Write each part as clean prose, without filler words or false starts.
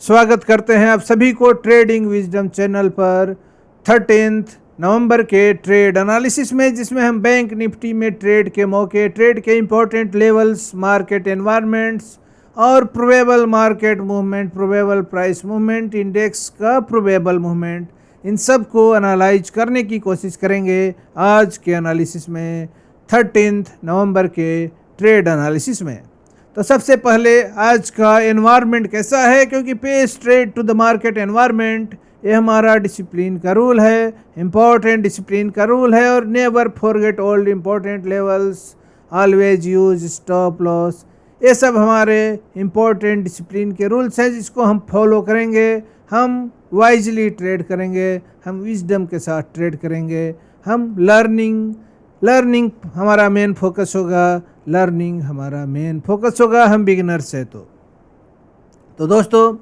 स्वागत करते हैं आप सभी को ट्रेडिंग विजडम चैनल पर 13 नवंबर के ट्रेड एनालिसिस में, जिसमें हम बैंक निफ्टी में ट्रेड के मौके, ट्रेड के इंपॉर्टेंट लेवल्स, मार्केट एनवायरनमेंट्स और probable market movement, probable price movement, index का प्रोबेबल मूवमेंट, इन सब को एनालाइज करने की कोशिश करेंगे आज के एनालिसिस में 13 नवंबर के ट्रेड एनालिसिस में। तो सबसे पहले आज का एनवायरनमेंट कैसा है, क्योंकि पे straight to the market environment ये हमारा डिसिप्लिन का रूल है, इम्पॉर्टेंट डिसिप्लिन का रूल है। और never forget old important levels, always use stop loss, ये सब हमारे इम्पॉर्टेंट डिसिप्लिन के रूल्स हैं जिसको हम फॉलो करेंगे। हम वाइजली ट्रेड करेंगे, हम विजडम के साथ ट्रेड करेंगे, हम लर्निंग हमारा मेन फोकस होगा, लर्निंग हमारा मेन फोकस होगा, हम बिगिनर्स है। तो दोस्तों,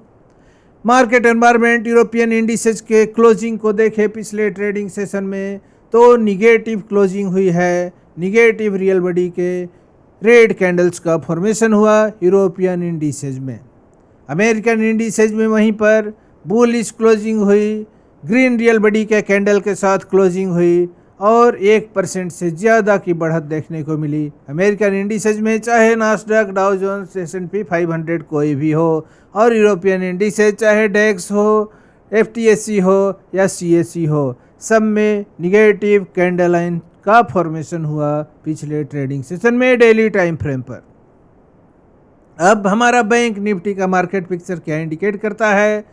मार्केट एनवायरनमेंट, यूरोपियन इंडिसेस के क्लोजिंग को देखें पिछले ट्रेडिंग सेशन में तो निगेटिव क्लोजिंग हुई है। निगेटिव रियल बॉडी के रेड कैंडल्स का फॉर्मेशन हुआ यूरोपियन इंडिसेज में। अमेरिकन इंडिसेज में वहीं पर बुलिश क्लोजिंग हुई, ग्रीन रियल बॉडी के कैंडल के साथ क्लोजिंग हुई और 1% से ज़्यादा की बढ़त देखने को मिली अमेरिकन इंडिसेज में, चाहे नास्डैक, डाउ जोन्स, S&P 500 कोई भी हो, और यूरोपियन इंडिसेज चाहे डेक्स हो, FTSE हो या CAC हो, सब में निगेटिव कैंडल लाइन का फॉर्मेशन हुआ पिछले ट्रेडिंग सेशन में डेली टाइम फ्रेम पर। अब हमारा बैंक निफ्टी का मार्केट पिक्चर क्या इंडिकेट करता है?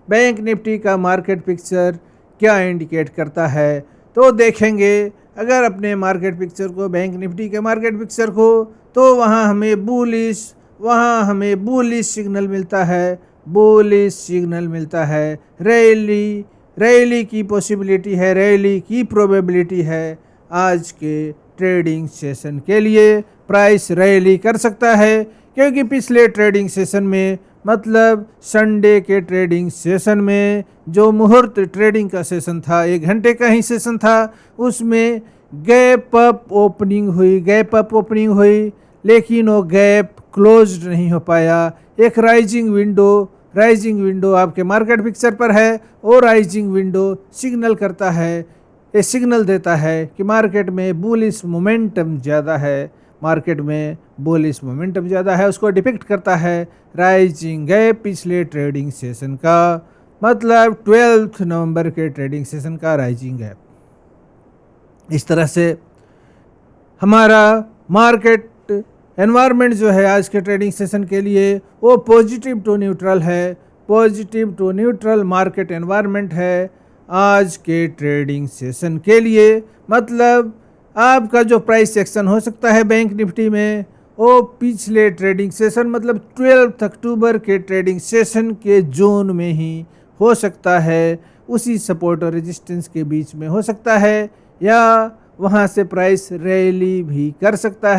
बैंक निफ्टी का मार्केट पिक्चर क्या इंडिकेट करता है तो देखेंगे। अगर अपने मार्केट पिक्चर को, बैंक निफ्टी के मार्केट पिक्चर को, तो वहाँ हमें बुलिश सिग्नल मिलता है, बुलिश सिग्नल मिलता है। रैली की पॉसिबिलिटी है, रैली की प्रोबेबिलिटी है। आज के ट्रेडिंग सेशन के लिए प्राइस रैली कर सकता है, क्योंकि पिछले ट्रेडिंग सेशन में, मतलब संडे के ट्रेडिंग सेशन में, जो मुहूर्त ट्रेडिंग का सेशन था, 1 घंटे का ही सेशन था, उसमें गैप अप ओपनिंग हुई, लेकिन वो गैप क्लोज्ड नहीं हो पाया। एक राइजिंग विंडो आपके मार्केट पिक्चर पर है, और राइजिंग विंडो सिग्नल करता है, ये सिग्नल देता है कि मार्केट में बुलिश मोमेंटम ज़्यादा है, उसको डिपिक्ट करता है राइजिंग गैप पिछले ट्रेडिंग सेशन का, मतलब 12 नवंबर के ट्रेडिंग सेशन का राइजिंग गैप। इस तरह से हमारा मार्केट एनवायरनमेंट जो है आज के ट्रेडिंग सेशन के लिए वो पॉजिटिव टू न्यूट्रल है, positive to neutral market environment है आज के ट्रेडिंग सेशन के लिए। मतलब आपका जो प्राइस एक्शन हो सकता है बैंक निफ्टी में, वो पिछले ट्रेडिंग सेशन, मतलब 12 अक्टूबर के ट्रेडिंग सेशन के जोन में ही हो सकता है, उसी सपोर्ट और रेजिस्टेंस के बीच में हो सकता है, या वहाँ से प्राइस रैली भी कर सकता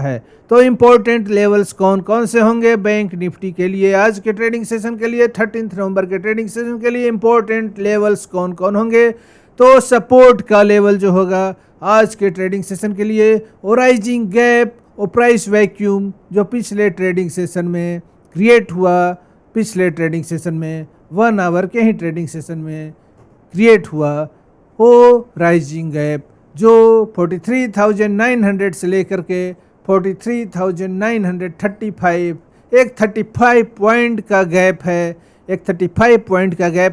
है। तो इम्पोर्टेंट लेवल्स कौन कौन से होंगे बैंक निफ्टी के लिए आज के ट्रेडिंग सेशन के लिए, 13 नवंबर के ट्रेडिंग सेशन के लिए इम्पोर्टेंट लेवल्स कौन कौन होंगे? तो सपोर्ट का लेवल जो होगा आज के ट्रेडिंग सेशन के लिए, और राइजिंग गैप और प्राइस वैक्यूम जो पिछले ट्रेडिंग सेशन में क्रिएट हुआ, पिछले ट्रेडिंग सेशन में 1 आवर के ही ट्रेडिंग सेशन में क्रिएट हुआ, वो राइजिंग गैप जो 43,900 से लेकर के 43,935, एक 35 पॉइंट का गैप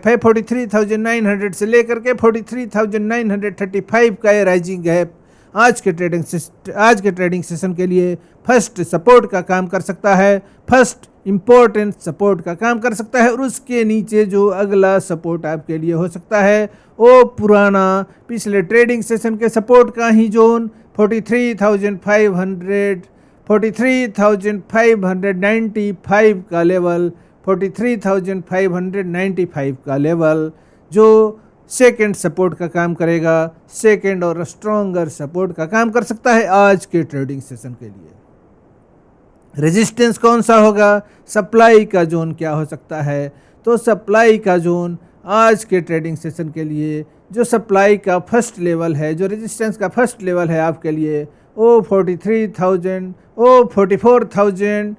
है, 43,900 से लेकर के 43,935 का ये राइजिंग गैप आज के ट्रेडिंग सेशन के लिए फर्स्ट सपोर्ट का काम कर सकता है, फर्स्ट इम्पोर्टेंट सपोर्ट का काम कर सकता है। और उसके नीचे जो अगला सपोर्ट आपके लिए हो सकता है, वो पुराना पिछले ट्रेडिंग सेशन के सपोर्ट का ही जोन 43,595 का लेवल, 43,595 का लेवल जो सेकेंड सपोर्ट का काम करेगा, सेकेंड और स्ट्रॉन्गर सपोर्ट का काम कर सकता है आज के ट्रेडिंग सेशन के लिए। रेजिस्टेंस कौन सा होगा? सप्लाई का जोन क्या हो सकता है? तो सप्लाई का जोन आज के ट्रेडिंग सेशन के लिए जो सप्लाई का फर्स्ट लेवल है, जो रेजिस्टेंस का फर्स्ट लेवल है आपके लिए, वो 43,000, वो 44,200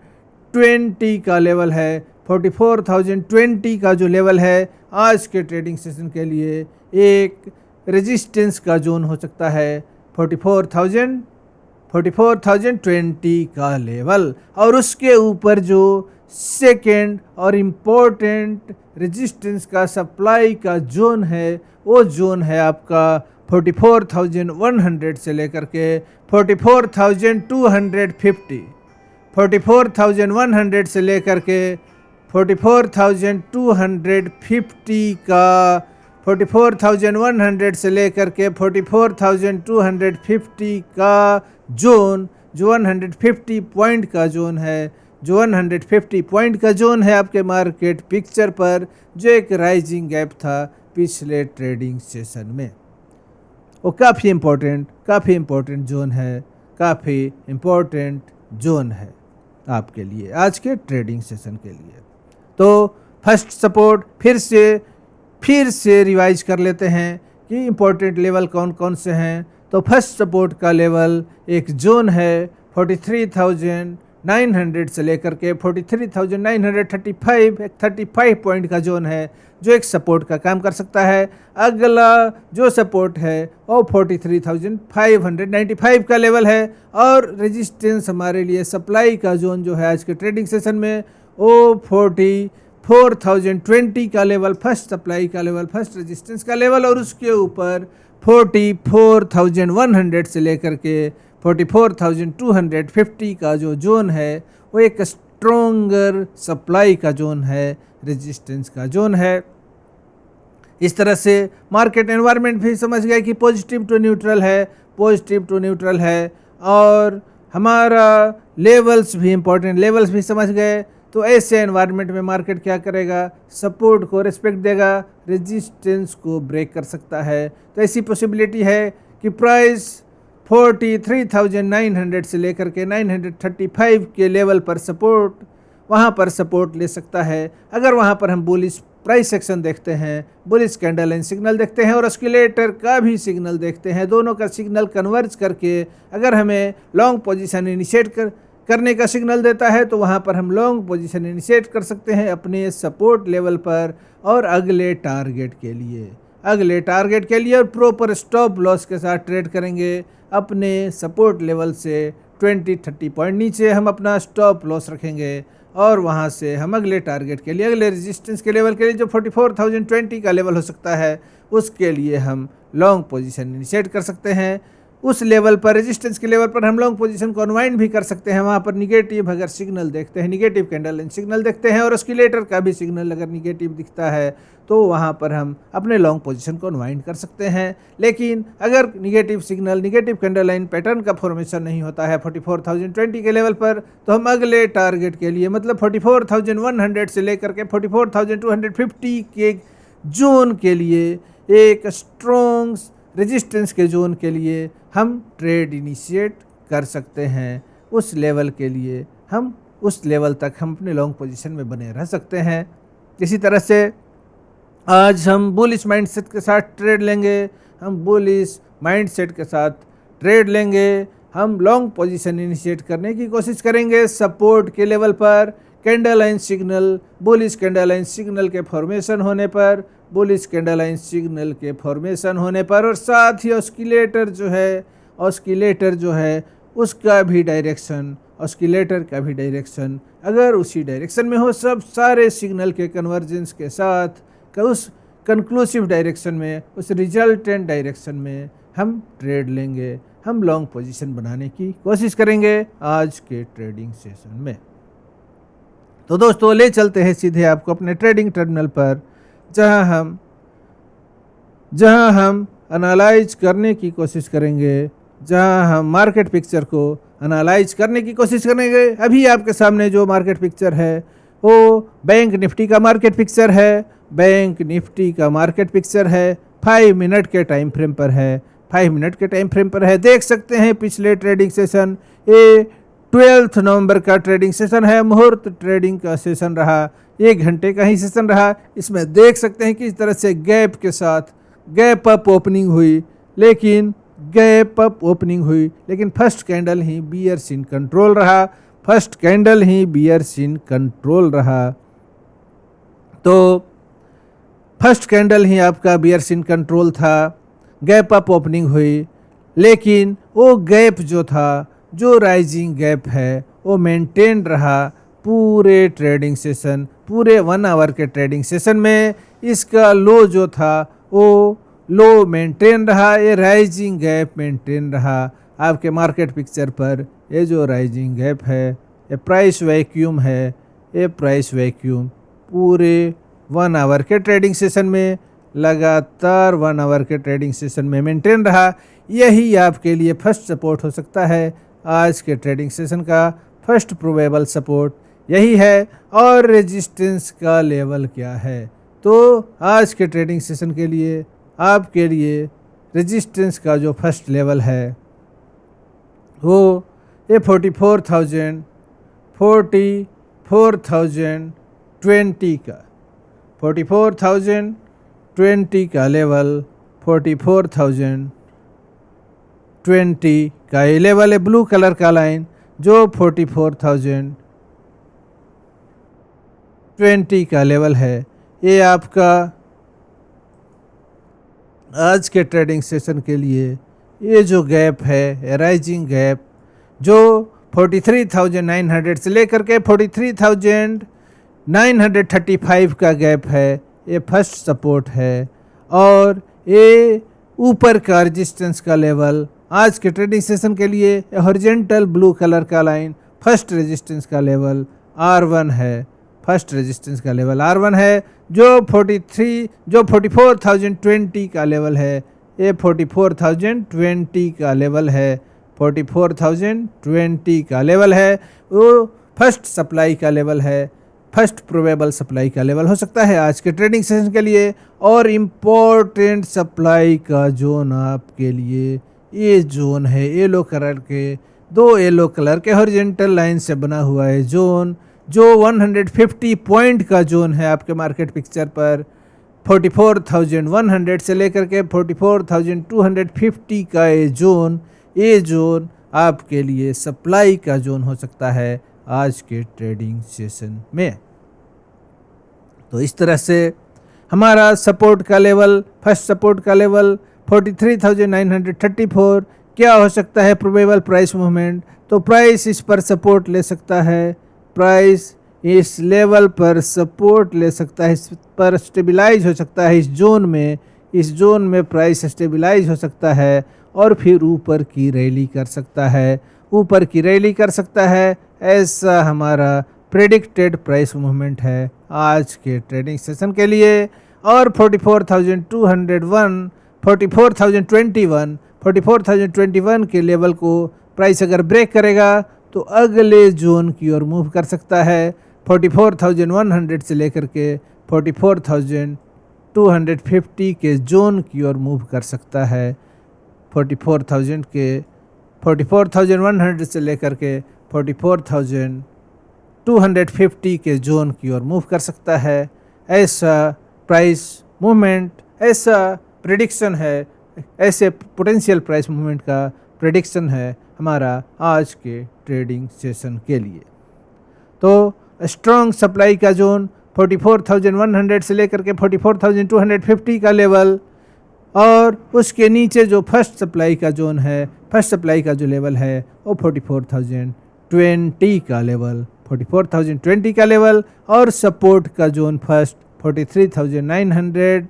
44,020 का लेवल है। 44,020 का जो लेवल है आज के ट्रेडिंग सेशन के लिए एक रेजिस्टेंस का जोन हो सकता है। 44,020 का लेवल, और उसके ऊपर जो सेकेंड और इम्पोर्टेंट रेजिस्टेंस का सप्लाई का जोन है वो जोन है आपका 44,100 से लेकर के 44,250। 44,100 से लेकर के 44,250 का 44,100 से लेकर के 44,250 का जोन, जो 150 पॉइंट का जोन है, जो 150 पॉइंट का जोन है आपके मार्केट पिक्चर पर, जो एक राइजिंग गैप था पिछले ट्रेडिंग सेशन में, वो काफ़ी इम्पोर्टेंट जोन है, काफ़ी इम्पोर्टेंट जोन है आपके लिए आज के ट्रेडिंग सेशन के लिए। तो फर्स्ट सपोर्ट फिर से रिवाइज कर लेते हैं कि इम्पोर्टेंट लेवल कौन कौन से हैं। तो फर्स्ट सपोर्ट का लेवल एक जोन है 43,900 से लेकर के 43,935, एक 35 पॉइंट का जोन है जो एक सपोर्ट का काम कर सकता है। अगला जो सपोर्ट है वो 43,595 का लेवल है, और रेजिस्टेंस हमारे लिए सप्लाई का जोन जो है आज के ट्रेडिंग सेशन में वो 44,020 का लेवल, फर्स्ट सप्लाई का लेवल, फर्स्ट रेजिस्टेंस का लेवल, और उसके ऊपर 44,100 से लेकर के 44,250 का जो जोन है वो एक स्ट्रोंगर सप्लाई का जोन है, रेजिस्टेंस का जोन है। इस तरह से मार्केट एनवायरनमेंट भी समझ गए कि पॉजिटिव टू न्यूट्रल है, और हमारा लेवल्स भी इम्पोर्टेंट लेवल्स भी समझ गए। तो ऐसे एनवायरनमेंट में मार्केट क्या करेगा, सपोर्ट को रिस्पेक्ट देगा, रेजिस्टेंस को ब्रेक कर सकता है। तो ऐसी पॉसिबिलिटी है कि प्राइस 43,900 से लेकर के 935 के लेवल पर वहाँ पर सपोर्ट ले सकता है। अगर वहाँ पर हम बुलिश प्राइस सेक्शन देखते हैं, बुलिश कैंडल लाइन सिग्नल देखते हैं और ऑस्किलेटर का भी सिग्नल देखते हैं, दोनों का सिग्नल कन्वर्ज करके अगर हमें लॉन्ग पोजीशन इनिशिएट करने का सिग्नल देता है तो वहाँ पर हम लॉन्ग पोजीशन इनिशिएट कर सकते हैं अपने सपोर्ट लेवल पर और अगले टारगेट के लिए और प्रॉपर स्टॉप लॉस के साथ ट्रेड करेंगे। अपने सपोर्ट लेवल से 20-30 पॉइंट नीचे हम अपना स्टॉप लॉस रखेंगे और वहाँ से हम अगले टारगेट के लिए, अगले रेजिस्टेंस के लेवल के लिए जो 44,020 का लेवल हो सकता है, उसके लिए हम लॉन्ग पोजीशन इनिशिएट कर सकते हैं। उस लेवल पर, रेजिस्टेंस के लेवल पर हम लॉन्ग पोजीशन को अनवाइंड भी कर सकते हैं। वहाँ पर निगेटिव अगर सिग्नल देखते हैं, निगेटिव कैंडल लाइन सिग्नल देखते हैं और ऑस्किलेटर का भी सिग्नल अगर निगेटिव दिखता है तो वहाँ पर हम अपने लॉन्ग पोजीशन को अनवाइंड कर सकते हैं। लेकिन अगर negative signal, negative candle line pattern का फॉर्मेशन नहीं होता है 44,020 के लेवल पर, तो हम अगले टारगेट के लिए मतलब 44,100 से लेकर के 44,250 के जोन के लिए, एक स्ट्रॉन्ग रेजिस्टेंस के जोन के लिए हम ट्रेड इनिशिएट कर सकते हैं। उस लेवल के लिए हम उस लेवल तक हम अपने लॉन्ग पोजीशन में बने रह सकते हैं। इसी तरह से आज हम बुलिश माइंडसेट के साथ ट्रेड लेंगे, हम लॉन्ग पोजीशन इनिशिएट करने की कोशिश करेंगे सपोर्ट के लेवल पर, candle line signal, bullish candle line signal के फॉर्मेशन होने पर, और साथ ही ऑस्किलेटर जो है उसका भी डायरेक्शन अगर उसी डायरेक्शन में हो, सब सारे सिग्नल के कन्वर्जेंस के साथ उस कंक्लूसिव डायरेक्शन में, उस रिजल्टेंट डायरेक्शन में हम ट्रेड लेंगे, हम लॉन्ग पोजीशन बनाने की कोशिश करेंगे आज के ट्रेडिंग सेशन में। तो दोस्तों ले चलते हैं सीधे आपको अपने ट्रेडिंग टर्मिनल पर, जहां हम एनालाइज करने की कोशिश करेंगे, जहां हम मार्केट पिक्चर को एनालाइज करने की कोशिश करेंगे। अभी आपके सामने जो मार्केट पिक्चर है वो बैंक निफ्टी का मार्केट पिक्चर है, 5 मिनट के टाइम फ्रेम पर है। देख सकते हैं पिछले ट्रेडिंग सेशन, ये 12 नवंबर का ट्रेडिंग सेशन है, मुहूर्त ट्रेडिंग का सेशन रहा, 1 घंटे का ही सेशन रहा। इसमें देख सकते हैं किस तरह से गैप के साथ गैप अप ओपनिंग हुई, लेकिन फर्स्ट कैंडल ही बियर्स इन कंट्रोल रहा। फर्स्ट कैंडल ही बियर्स इन कंट्रोल रहा। तो फर्स्ट कैंडल ही आपका बियर्स इन कंट्रोल था, गैप अप ओपनिंग हुई, लेकिन वो गैप जो था, जो राइजिंग गैप है, वो मेंटेन रहा पूरे ट्रेडिंग सेशन, पूरे 1 आवर के ट्रेडिंग सेशन में। इसका लो जो था वो लो मेंटेन रहा, ये राइजिंग गैप मेंटेन रहा। आपके मार्केट पिक्चर पर ये जो राइजिंग गैप है, ये प्राइस वैक्यूम है, ये प्राइस वैक्यूम पूरे 1 आवर के ट्रेडिंग सेशन में, लगातार 1 आवर के ट्रेडिंग सेशन में मेंटेन रहा। यही आपके लिए फर्स्ट सपोर्ट हो सकता है। आज के ट्रेडिंग सेशन का फर्स्ट प्रोबेबल सपोर्ट यही है। और रेजिस्टेंस का लेवल क्या है? तो आज के ट्रेडिंग सेशन के लिए आपके लिए रेजिस्टेंस का जो फर्स्ट लेवल है वो ये 44,020 का 44,020 का लेवल, 44,020 का ये लेवल है। ब्लू कलर का लाइन जो 44,020 का लेवल है, ये आपका आज के ट्रेडिंग सेशन के लिए ये जो गैप है, राइजिंग गैप, जो 43,900 से लेकर के 43,935 का गैप है, ये फर्स्ट सपोर्ट है। और ये ऊपर का रेजिस्टेंस का लेवल आज के ट्रेडिंग सेशन के लिए हॉरिजॉन्टल ब्लू कलर का लाइन फर्स्ट रेजिस्टेंस का लेवल R1 है, फर्स्ट रेजिस्टेंस का लेवल R1 है, जो 44,020 का लेवल है। ये 44,020 का लेवल है, 44,020 का लेवल है, वो फर्स्ट सप्लाई का लेवल है, फर्स्ट प्रोबेबल सप्लाई का लेवल हो सकता है आज के ट्रेडिंग सेशन के लिए। और इम्पोर्टेंट सप्लाई का जोन आपके लिए ये जोन है, येलो कलर के, 2 येलो कलर के हॉरिजॉन्टल लाइन से बना हुआ है जोन, जो 150 पॉइंट का जोन है आपके मार्केट पिक्चर पर। 44,100 से लेकर के 44,250 का ये जोन आपके लिए सप्लाई का जोन हो सकता है आज के ट्रेडिंग सेशन में। तो इस तरह से हमारा सपोर्ट का लेवल, फर्स्ट सपोर्ट का लेवल 43,934। क्या हो सकता है प्रोबेबल प्राइस मूवमेंट? तो प्राइस इस पर सपोर्ट ले सकता है, प्राइस इस लेवल पर सपोर्ट ले सकता है, इस पर स्टेबलाइज हो सकता है, इस जोन में प्राइस स्टेबलाइज हो सकता है और फिर ऊपर की रैली कर सकता है, ऊपर की रैली कर सकता है। ऐसा हमारा प्रेडिक्टेड प्राइस मूवमेंट है आज के ट्रेडिंग सेशन के लिए। और 44,201, 44,021 के लेवल को प्राइस अगर ब्रेक करेगा तो अगले जोन की ओर मूव कर सकता है। 44,100 से लेकर के 44,250 के जोन की ओर मूव कर सकता है। 44,100 से लेकर के 44,250 के जोन की ओर मूव कर सकता है। ऐसा प्राइस मूवमेंट, ऐसा प्रेडिक्शन है, ऐसे पोटेंशियल प्राइस मूवमेंट का प्रेडिक्शन है हमारा आज के ट्रेडिंग सेशन के लिए। तो स्ट्रॉन्ग सप्लाई का जोन 44,100 से लेकर के 44,250 का लेवल, और उसके नीचे जो फर्स्ट सप्लाई का जोन है, फर्स्ट सप्लाई का जो लेवल है वो 44,020 का लेवल, 44,020 का लेवल। और सपोर्ट का जोन फर्स्ट 43,900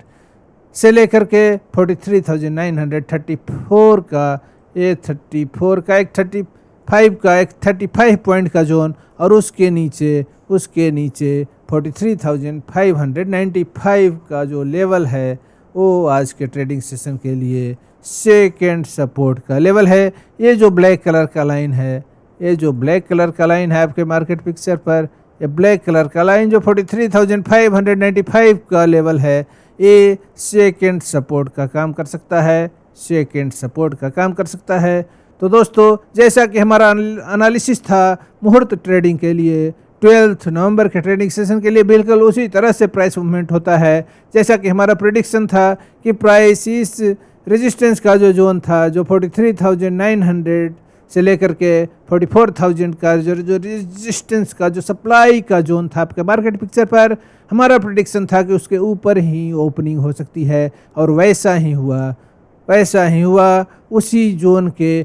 से लेकर के 43,934 का, ये 34 का, एक 35 का, एक 35 पॉइंट का जोन, और उसके नीचे 43,595 का जो लेवल है वो आज के ट्रेडिंग सेशन के लिए सेकेंड सपोर्ट का लेवल है। ये जो ब्लैक कलर का लाइन है, ये जो ब्लैक कलर का लाइन है आपके मार्केट पिक्चर पर, ये ब्लैक कलर का लाइन जो 43,595 का लेवल है, ये सेकेंड सपोर्ट का काम कर सकता है, सेकेंड सपोर्ट का काम कर सकता है। तो दोस्तों, जैसा कि हमारा एनालिसिस था मुहूर्त ट्रेडिंग के लिए, 12 नवंबर के ट्रेडिंग सेशन के लिए बिल्कुल उसी तरह से प्राइस मूवमेंट होता है जैसा कि हमारा प्रेडिक्शन था कि प्राइस इस रेजिस्टेंस का जो जोन था, जो 43,900 से लेकर के 44,000 का जो रेजिस्टेंस का जो सप्लाई का जोन था आपके मार्केट पिक्चर पर, हमारा प्रेडिक्शन था कि उसके ऊपर ही ओपनिंग हो सकती है और वैसा ही हुआ। उसी जोन के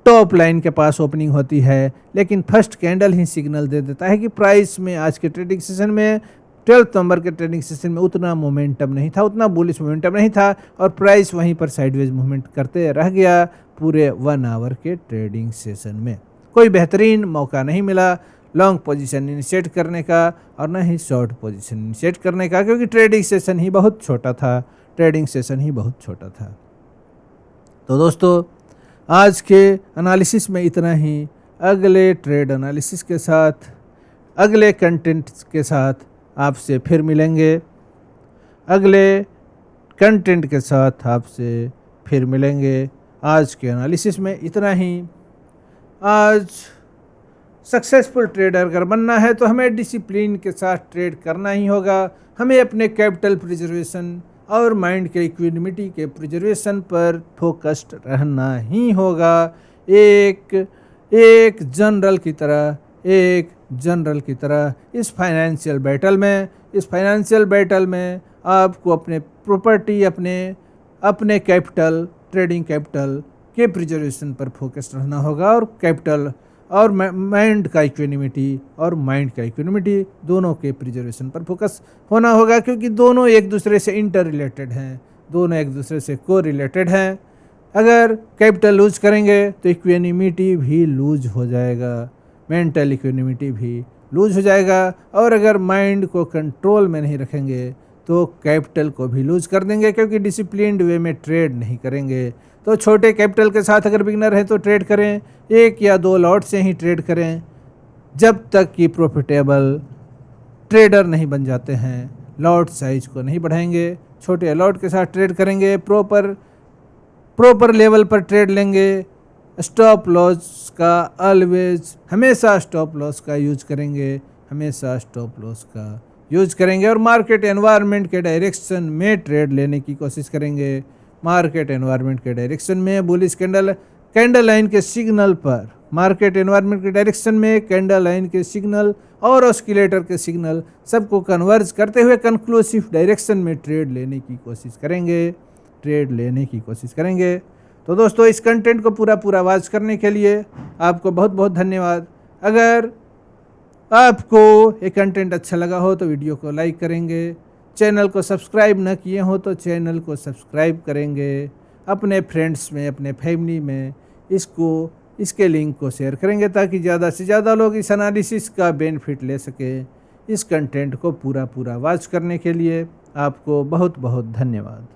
टॉप लाइन के पास ओपनिंग होती है, लेकिन फर्स्ट कैंडल ही सिग्नल दे देता है कि प्राइस में आज के ट्रेडिंग सेशन में 12 नवंबर के ट्रेडिंग सेशन में उतना मोमेंटम नहीं था, उतना बुलिश मोमेंटम नहीं था और प्राइस वहीं पर साइडवेज मूवमेंट करते रह गया पूरे 1 आवर के ट्रेडिंग सेशन में। कोई बेहतरीन मौका नहीं मिला लॉन्ग पोजीशन इनिशिएट करने का और न ही शॉर्ट पोजीशन इनिशिएट करने का, क्योंकि ट्रेडिंग सेशन ही बहुत छोटा था। तो दोस्तों, आज के एनालिसिस में इतना ही। अगले ट्रेड एनालिसिस के साथ, अगले कंटेंट के साथ आपसे फिर मिलेंगे। आज के एनालिसिस में इतना ही। आज सक्सेसफुल ट्रेडर अगर बनना है तो हमें डिसिप्लिन के साथ ट्रेड करना ही होगा। हमें अपने कैपिटल प्रिजर्वेशन और माइंड के इक्विनिमिटी के प्रिजर्वेशन पर फोकस्ड रहना ही होगा। एक जनरल की तरह इस फाइनेंशियल बैटल में आपको अपने प्रॉपर्टी, अपने कैपिटल, ट्रेडिंग कैपिटल के प्रिजर्वेशन पर फोकस्ड रहना होगा और कैपिटल और माइंड का इक्विनिमिटी दोनों के प्रिजर्वेशन पर फोकस होना होगा, क्योंकि दोनों एक दूसरे से इंटर रिलेटेड हैं, दोनों एक दूसरे से को रिलेटेड हैं। अगर कैपिटल लूज करेंगे तो इक्विनिमिटी भी लूज हो जाएगा, मेंटल इक्विनिमिटी भी लूज हो जाएगा, और अगर माइंड को कंट्रोल में नहीं रखेंगे तो कैपिटल को भी लूज कर देंगे, क्योंकि डिसिप्लिन्ड वे में ट्रेड नहीं करेंगे। तो छोटे कैपिटल के साथ अगर बिगनर है तो ट्रेड करें, 1 या 2 लॉट से ही ट्रेड करें जब तक कि प्रॉफिटेबल ट्रेडर नहीं बन जाते हैं। लॉट साइज को नहीं बढ़ाएंगे, छोटे लॉट के साथ ट्रेड करेंगे, प्रॉपर लेवल पर ट्रेड लेंगे। स्टॉप लॉस का हमेशा स्टॉप लॉस का यूज करेंगे और मार्केट एनवायरनमेंट के डायरेक्शन में ट्रेड लेने की कोशिश करेंगे। मार्केट एनवायरनमेंट के डायरेक्शन में बुलिश कैंडल लाइन के सिग्नल पर, मार्केट एनवायरनमेंट के डायरेक्शन में कैंडल लाइन के सिग्नल और ऑस्किलेटर के सिग्नल सबको कन्वर्ज करते हुए कंक्लूसिव डायरेक्शन में ट्रेड लेने की कोशिश करेंगे। तो दोस्तों, इस कंटेंट को पूरा वॉच करने के लिए आपको बहुत बहुत धन्यवाद। अगर आपको ये कंटेंट अच्छा लगा हो तो वीडियो को लाइक करेंगे, चैनल को सब्सक्राइब न किए हो तो चैनल को सब्सक्राइब करेंगे, अपने फ्रेंड्स में, अपने फैमिली में इसके लिंक को शेयर करेंगे ताकि ज़्यादा से ज़्यादा लोग इस एनालिसिस का बेनिफिट ले सकें। इस कंटेंट को पूरा वॉच करने के लिए आपको बहुत बहुत धन्यवाद।